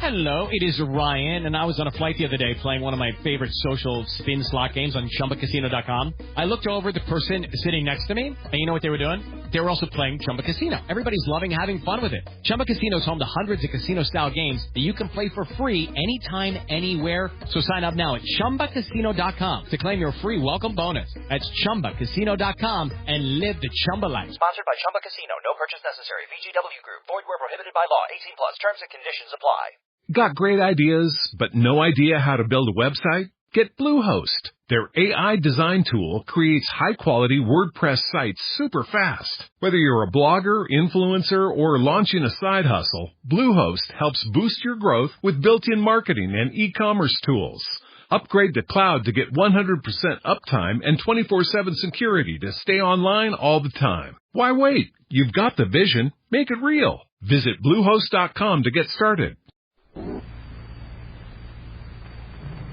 Hello, it is Ryan, and I was on a flight the other day playing one of my favorite social spin slot games on ChumbaCasino.com. I looked over at the person sitting next to me, and you know what they were doing? They were also playing Chumba Casino. Everybody's loving having fun with it. Chumba Casino is home to hundreds of casino-style games that you can play for free anytime, anywhere. So sign up now at ChumbaCasino.com to claim your free welcome bonus. That's ChumbaCasino.com and live the Chumba life. Sponsored by Chumba Casino. No purchase necessary. VGW Group. Void where prohibited by law. 18 plus. Terms and conditions apply. Got great ideas, but no idea how to build a website? Get Bluehost. Their AI design tool creates high-quality WordPress sites super fast. Whether you're a blogger, influencer, or launching a side hustle, Bluehost helps boost your growth with built-in marketing and e-commerce tools. Upgrade to cloud to get 100% uptime and 24/7 security to stay online all the time. Why wait? You've got the vision. Make it real. Visit Bluehost.com to get started.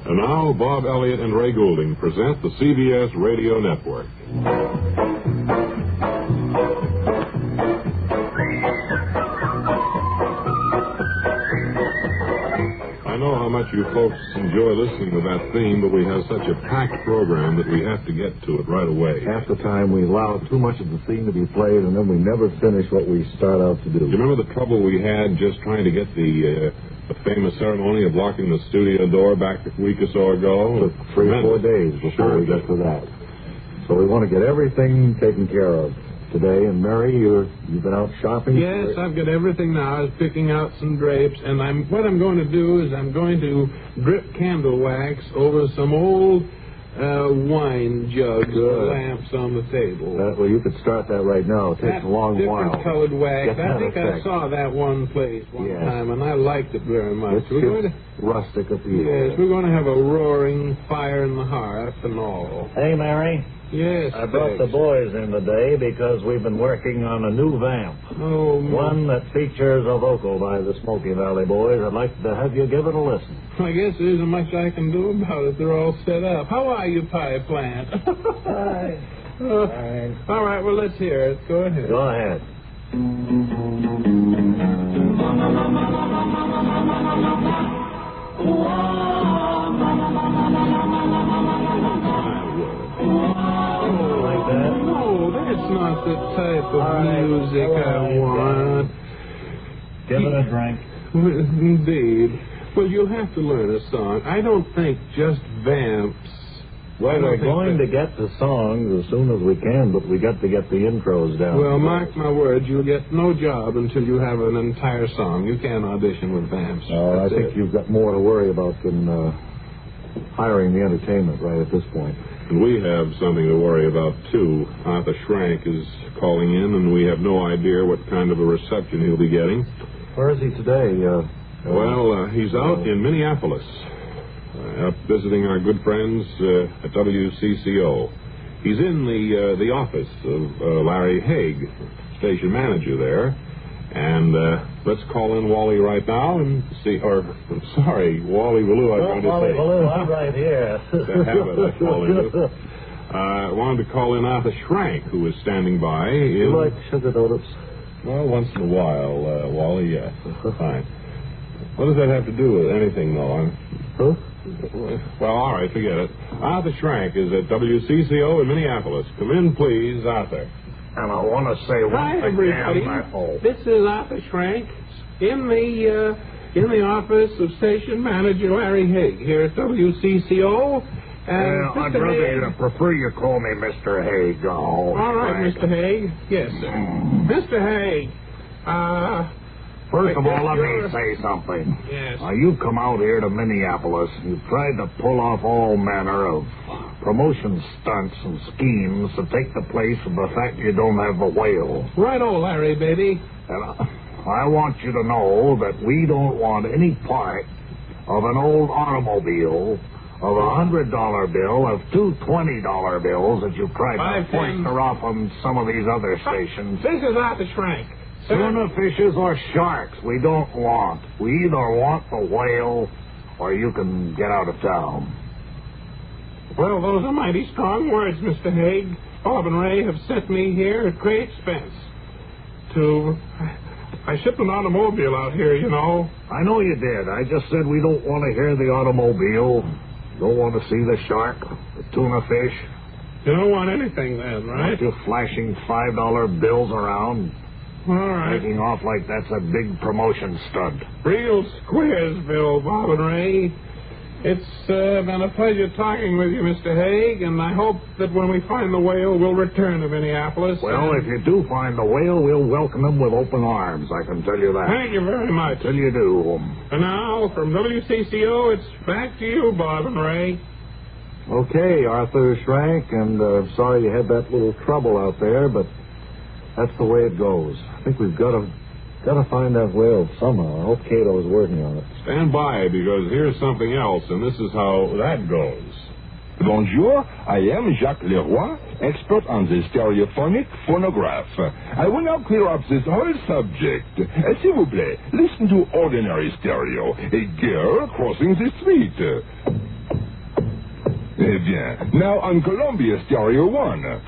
And now, Bob Elliott and Ray Goulding present the CBS Radio Network. I know how much you folks enjoy listening to that theme, but we have such a packed program that we have to get to it right away. Half the time we allow too much of the theme to be played, and then we never finish what we start out to do. Do you remember the trouble we had just trying to get the famous ceremony of locking the studio door back a week or so ago? It took 3 or 4 days before we got to that. So we want to get everything taken care of today. And Mary, you've been out shopping? Yes, I've got everything now. I was picking out some drapes, and what I'm going to do is I'm going to drip candle wax over some old wine jugs or lamps on the table. Well, you could start that right now. It takes a long while. Different colored wax. I think I saw that one place one time, and I liked it very much. It's rustic appeal. Yes, we're going to have a roaring fire in the hearth and all. Hey, Mary. Yes, I brought the boys in today because we've been working on a new vamp. Oh, one that features a vocal by the Smoky Valley Boys. I'd like to have you give it a listen. I guess there isn't much I can do about it. They're all set up. How are you, Pie Plant? Fine. Fine. All right, well, let's hear it. Go ahead. Go ahead. Like that? No, that's not the type of music I want. Give it a drink. Indeed. Well, you'll have to learn a song. I don't think just vamps. Well, we're going to get the songs as soon as we can, but we got to get the intros down. Well, mark my words, you'll get no job until you have an entire song. You can't audition with vamps. I think you've got more to worry about than hiring the entertainment right at this point. And we have something to worry about, too. Arthur Schrank is calling in, and we have no idea what kind of a reception he'll be getting. Where is he today? He's out in Minneapolis, up visiting our good friends at WCCO. He's in the office of Larry Haig, station manager there. And let's call in Wally right now and see, Wally Ballou, Wally Ballou, I'm right here. The habit I call into. I wanted to call in Arthur Schrank, who is standing by. You like sugar donuts? Well, once in a while, Wally, yes. Fine. What does that have to do with anything, though? Huh? Well, all right, forget it. Arthur Schrank is at WCCO in Minneapolis. Come in, please, Arthur. And I want to say one thing. Everybody. This is Arthur Schrank in the office of station manager Larry Haig here at WCCO. I'd rather prefer you call me Mr. Haig. All right, Mr. Haig. Yes, sir. Mr. Haig, first of all, let me say something. Yes. You come out here to Minneapolis. You've tried to pull off all manner of promotion stunts and schemes to take the place of the fact you don't have a whale. Righto, Larry, baby. And I want you to know that we don't want any part of an old automobile, of a $100 bill, of two $20 bills that you've tried to foster off on some of these other stations. This is Arthur Schrank. Tuna fishes or sharks we don't want. We either want the whale or you can get out of town. Well, those are mighty strong words, Mr. Haig. Bob and Ray have sent me here at great expense to I shipped an automobile out here, you know. I know you did. I just said we don't want to hear the automobile. Don't want to see the shark, the tuna fish. You don't want anything then, right? Not you flashing $5 bills around. All right. Making off like that's a big promotion stunt. Real Squaresville, Bob and Ray. It's been a pleasure talking with you, Mr. Haig, and I hope that when we find the whale, we'll return to Minneapolis. Well, if you do find the whale, we'll welcome him with open arms, I can tell you that. Thank you very much. Till you do. And now, from WCCO, it's back to you, Bob and Ray. Okay, Arthur Schrank, and sorry you had that little trouble out there, but that's the way it goes. I think we've got to find that whale somehow. I hope Cato's working on it. Stand by, because here's something else, and this is how that goes. Bonjour, I am Jacques Leroy, expert on the stereophonic phonograph. I will now clear up this whole subject. S'il vous plaît, listen to ordinary stereo. A girl crossing the street. Eh bien, now on Columbia Stereo 1.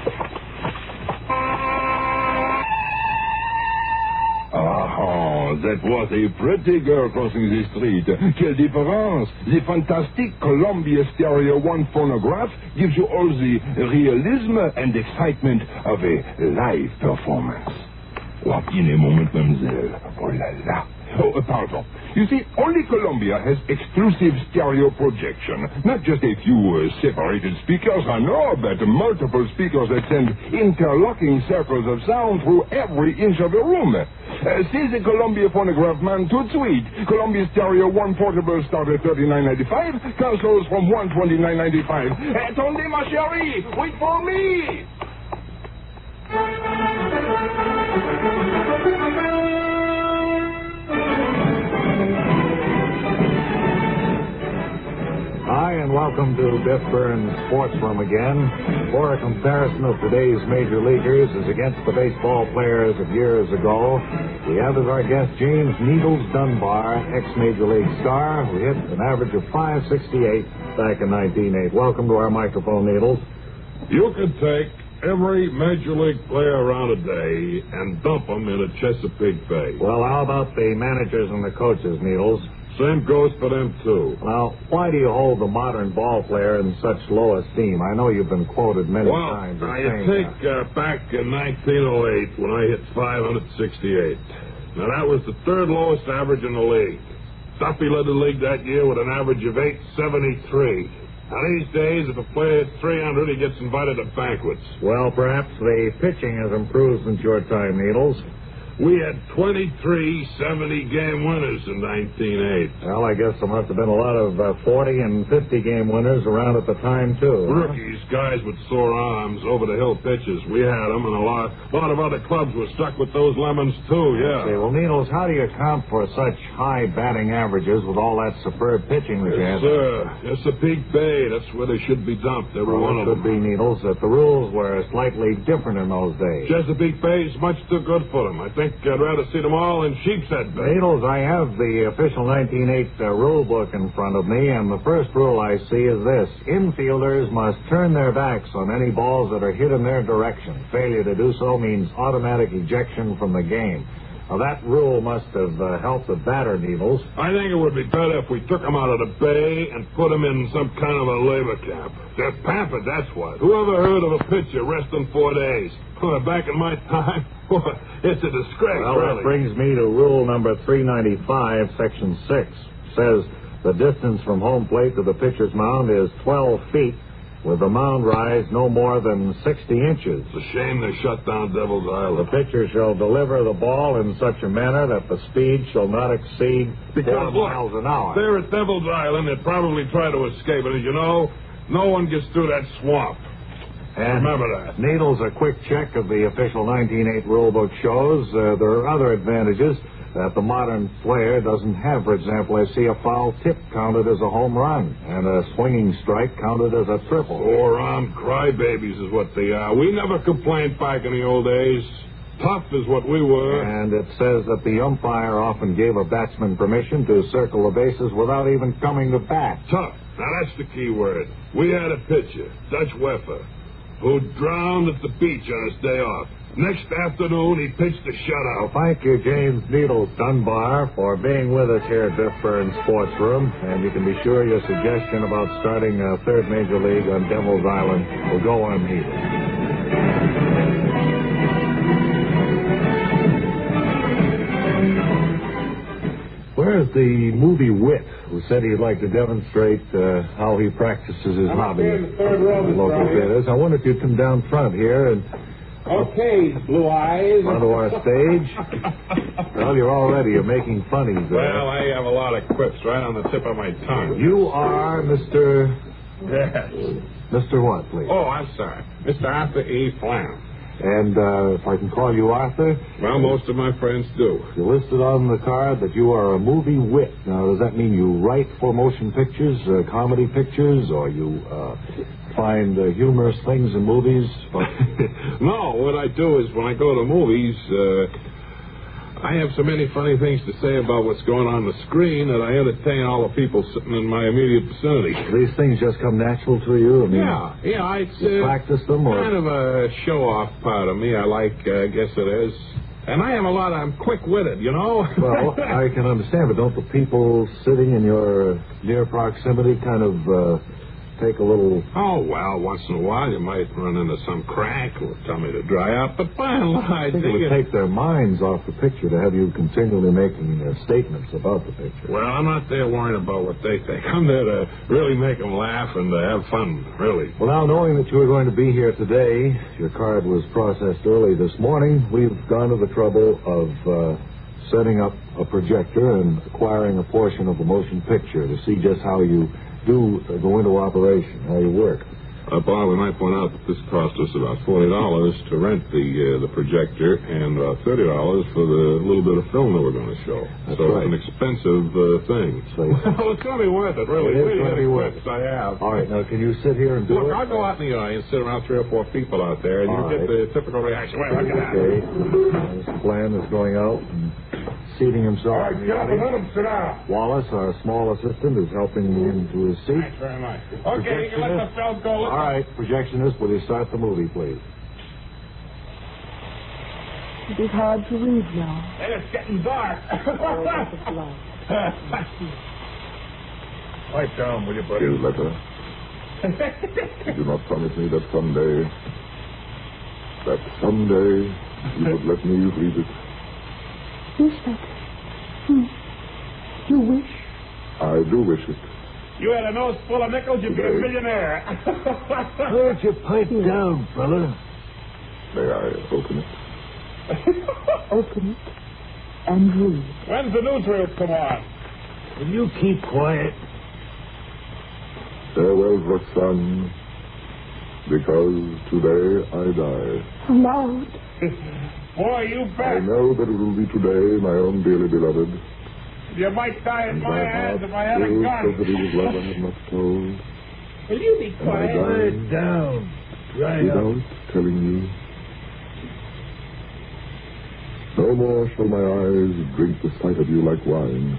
That was a pretty girl crossing the street. Quelle différence! The fantastic Columbia Stereo 1 phonograph gives you all the realism and excitement of a live performance. What in a moment, mademoiselle. Oh la la. Oh, pardon. You see, only Columbia has exclusive stereo projection. Not just a few separated speakers, I know, but multiple speakers that send interlocking circles of sound through every inch of the room. See the Columbia phonograph, man, tout de suite. Columbia Stereo 1 portable start at $39.95. Consoles from $129.95. Attendez, ma chérie! Wait for me! Hi, and welcome to Bif Burns Sports Room again for a comparison of today's major leaguers as against the baseball players of years ago. We have as our guest James Needles Dunbar, ex-Major League star, who hit an average of .568 back in 1908. Welcome to our microphone, Needles. You could take every Major League player around today and dump them in a Chesapeake Bay. Well, how about the managers and the coaches, Needles? Same goes for them, too. Now, why do you hold the modern ball player in such low esteem? I know you've been quoted many times. Well, you take back in 1908 when I hit .568. Now, that was the third lowest average in the league. Duffy led the league that year with an average of .873. Now, these days, if a player hits .300, he gets invited to banquets. Well, perhaps the pitching has improved since your time, Needles. We had 23 70-game winners in 1908. Well, I guess there must have been a lot of 40 and 50-game winners around at the time, too. Rookies, guys with sore arms, over-the-hill pitches. We had them, and a lot of other clubs were stuck with those lemons, too, yeah. Okay, well, Needles, how do you account for such high batting averages with all that superb pitching that you had? Chesapeake Bay, that's where they should be dumped. Every one of them. It could be, Needles, that the rules were slightly different in those days. Chesapeake Bay is much too good for them. I think I'd rather see them all in Sheepshead Bay. Needles, I have the official 1908 rule book in front of me, and the first rule I see is this. Infielders must turn their backs on any balls that are hit in their direction. Failure to do so means automatic ejection from the game. Now, that rule must have helped the batter, Needles. I think it would be better if we took them out of the bay and put them in some kind of a labor camp. They're pampered, that's what. Whoever heard of a pitcher resting 4 days? Back in my time, it's a disgrace, well, really. That brings me to rule number 395, section 6. Says the distance from home plate to the pitcher's mound is 12 feet, with the mound rise no more than 60 inches. It's a shame they shut down Devil's Island. The pitcher shall deliver the ball in such a manner that the speed shall not exceed 4 miles an hour. There at Devil's Island, they'd probably try to escape it. As you know, no one gets through that swamp. And remember that. Needles, a quick check of the official 1908 rulebook shows there are other advantages that the modern player doesn't have. For example, I see a foul tip counted as a home run and a swinging strike counted as a triple. Four-armed crybabies is what they are. We never complained back in the old days. Tough is what we were. And it says that the umpire often gave a batsman permission to circle the bases without even coming to bat. Tough. Now that's the key word. We had a pitcher, Dutch Weffer, who drowned at the beach on his day off. Next afternoon, he pitched a shutout. Thank you, James Needles Dunbar, for being with us here at Bif Burns Sports Room. And you can be sure your suggestion about starting a third major league on Devil's Island will go unheeded. Where's the movie wit who said he'd like to demonstrate how he practices his hobby in the local theaters? I wonder if you'd come down front here and... Okay, Blue Eyes. Onto our stage. Well, you're making funnies there. Well, I have a lot of quips right on the tip of my tongue. You are Mr. Yes. Mr. what, please? Oh, I'm sorry. Mr. Arthur E. Flam. And if I can call you Arthur? Well, most of my friends do. You listed on the card that you are a movie wit. Now, does that mean you write for motion pictures, comedy pictures, or you find humorous things in movies? No, what I do is when I go to movies, I have so many funny things to say about what's going on the screen that I entertain all the people sitting in my immediate vicinity. These things just come natural to you? I mean, yeah, it's practice them, or kind of a show-off part of me. I guess it is. And I'm quick-witted, you know? Well, I can understand, but don't the people sitting in your near proximity kind of take a little... Oh, well, once in a while you might run into some crack or tell me to dry up, but by and large... I think it would take their minds off the picture to have you continually making statements about the picture. Well, I'm not there worrying about what they think. I'm there to really make them laugh and to have fun, really. Well, now, knowing that you were going to be here today, your card was processed early this morning, we've gone to the trouble of setting up a projector and acquiring a portion of the motion picture to see just how you do go into operation, how you work. Bob, we might point out that this cost us about $40 to rent the projector and $30 for the little bit of film that we're going to show. That's so right. It's an expensive thing. Well, it's going to be worth it, really. It is going to be worth it. I have. All right, now, can you sit here and do Look, it? I'll go out in the audience, sit around 3 or 4 people out there, and All you get right. the typical reaction. Wait, look at that. Okay. Mr. Bland is going out and seating himself. All right, in the get up and audience. let him sit down. Wallace, our small assistant, is helping him to his seat. Thanks very much. Okay, you can let the film go. All right, projectionist, will you start the movie, please? It is hard to read now. It's getting dark. Oh, that's a blood. Pipe down, will you, buddy? Here's a letter. You do not promise me that someday you would let me read it. Yes, that. You wish? I do wish it. You had a nose full of nickels, you'd be a millionaire. Put your pipe down, fella. May I open it? Open it and read. When's the newsreels come on? Will you keep quiet? Farewell, Roxanne, because today I die. Loud. Boy, you I bet. know that it will be today, my own dearly beloved. You might die in And my hands if I had a filled gun. so with love I have not told. Will you be And I quiet? died Down. Right up. without telling you. No more shall my eyes drink the sight of you like wine.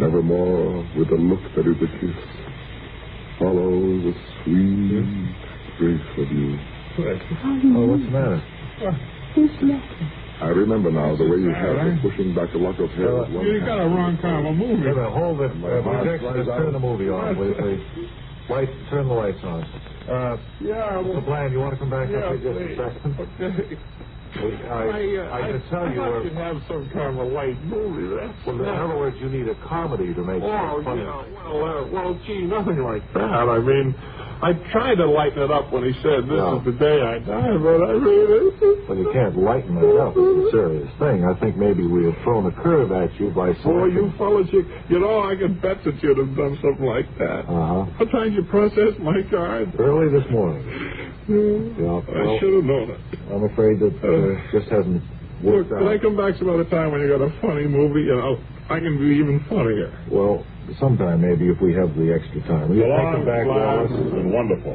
Nevermore with a look that is a kiss follow the sweet grace of you. Oh, what's the matter? Who's laughing? I remember now the way you have of pushing back a lock of hair at one You got a wrong kind of a movie. Wait a minute, hold it. My heart Projectionist, flies out. turn the movie on, please. Turn the lights on. Yeah, Mr. Bland, you want to come back up here just a please. second? Okay. I can tell you I were... should have some kind of a light movie. That's Well, in other words, you need a comedy to make Oh, it funny. yeah. Well, gee, nothing like that. I mean, I tried to lighten it up when he said, this No. is the day I die, but I really... Well, you can't lighten it up. It's a serious thing. I think maybe we have thrown a curve at you by Boy, selecting... you fellas, you know, I could bet that you'd have done something like that. Uh-huh. What time did you process my card? Early this morning. I Yeah, well, should have known it. I'm afraid that just hasn't Look, worked when I out. come back some other time when you got a funny movie, you know, I can be even funnier. Well, sometime maybe if we have the extra time. Will you take it back, Wallace? It's been wonderful.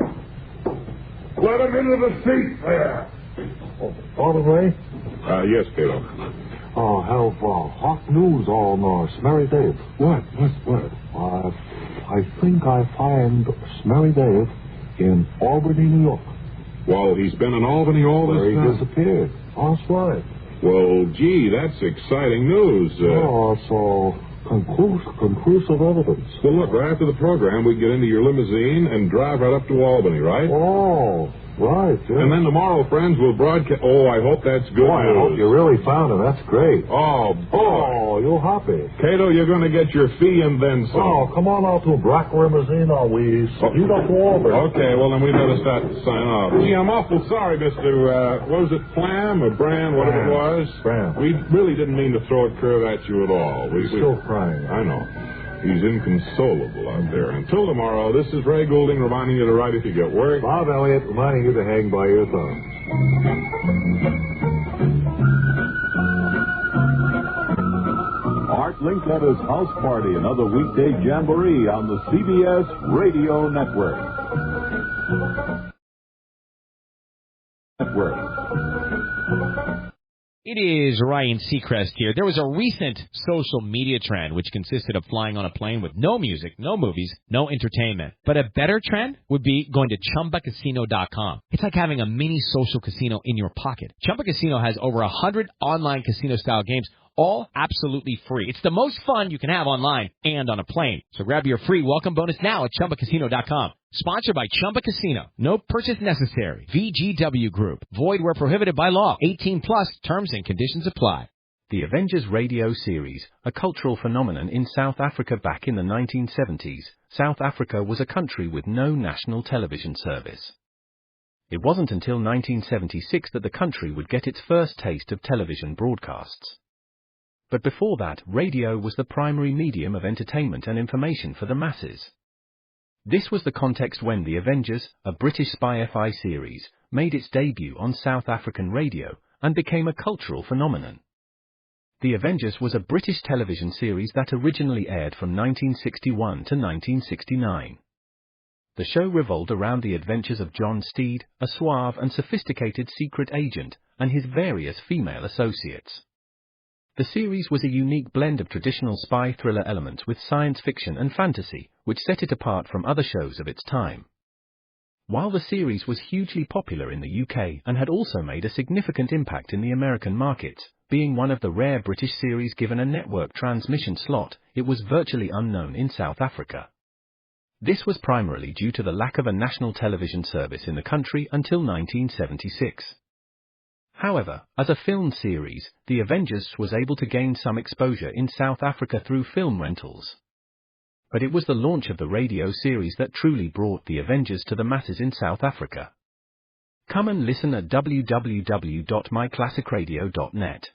Let him into the seat there. All the way? Yes, Cato. Oh, have hot news all Norse. Mary Dave. What? I think I find Mary Dave in Albany, New York. Well, he's been in Albany all this time. He disappeared. That's right. Well, gee, that's exciting news. So conclusive evidence. Well, look, right after the program, we get into your limousine and drive right up to Albany, right? Oh, right. Yeah. And then tomorrow, friends, we'll broadcast. Oh, I hope that's good Boy, I news. hope you really found him. That's great. Oh, boy. Oh, you're happy. Cato, you're going to get your fee and then some. Oh, come on out to Black Limousine. We speed up to Albany. Okay, well, then we better start to sign off. Gee, I'm awful sorry, Mr. What was it, Flam or Bran, whatever it was? Bran. We really didn't mean to throw a curve at you at all. He's still crying. I know. He's inconsolable out there. Until tomorrow, this is Ray Goulding reminding you to write if you get work. Bob Elliott reminding you to hang by your thumb. Art Linklater's House Party, another weekday jamboree on the CBS Radio Network. It is Ryan Seacrest here. There was a recent social media trend which consisted of flying on a plane with no music, no movies, no entertainment. But a better trend would be going to ChumbaCasino.com. It's like having a mini social casino in your pocket. Chumba Casino has over 100 online casino-style games, all absolutely free. It's the most fun you can have online and on a plane. So grab your free welcome bonus now at ChumbaCasino.com. Sponsored by Chumba Casino. No purchase necessary. VGW Group. Void where prohibited by law. 18 plus. Terms and conditions apply. The Avengers radio series, a cultural phenomenon in South Africa back in the 1970s. South Africa was a country with no national television service. It wasn't until 1976 that the country would get its first taste of television broadcasts. But before that, radio was the primary medium of entertainment and information for the masses. This was the context when The Avengers, a British spy FI series, made its debut on South African radio and became a cultural phenomenon. The Avengers was a British television series that originally aired from 1961 to 1969. The show revolved around the adventures of John Steed, a suave and sophisticated secret agent, and his various female associates. The series was a unique blend of traditional spy thriller elements with science fiction and fantasy, which set it apart from other shows of its time. While the series was hugely popular in the UK and had also made a significant impact in the American markets, being one of the rare British series given a network transmission slot, it was virtually unknown in South Africa. This was primarily due to the lack of a national television service in the country until 1976. However, as a film series, The Avengers was able to gain some exposure in South Africa through film rentals. But it was the launch of the radio series that truly brought The Avengers to the masses in South Africa. Come and listen at www.myclassicradio.net.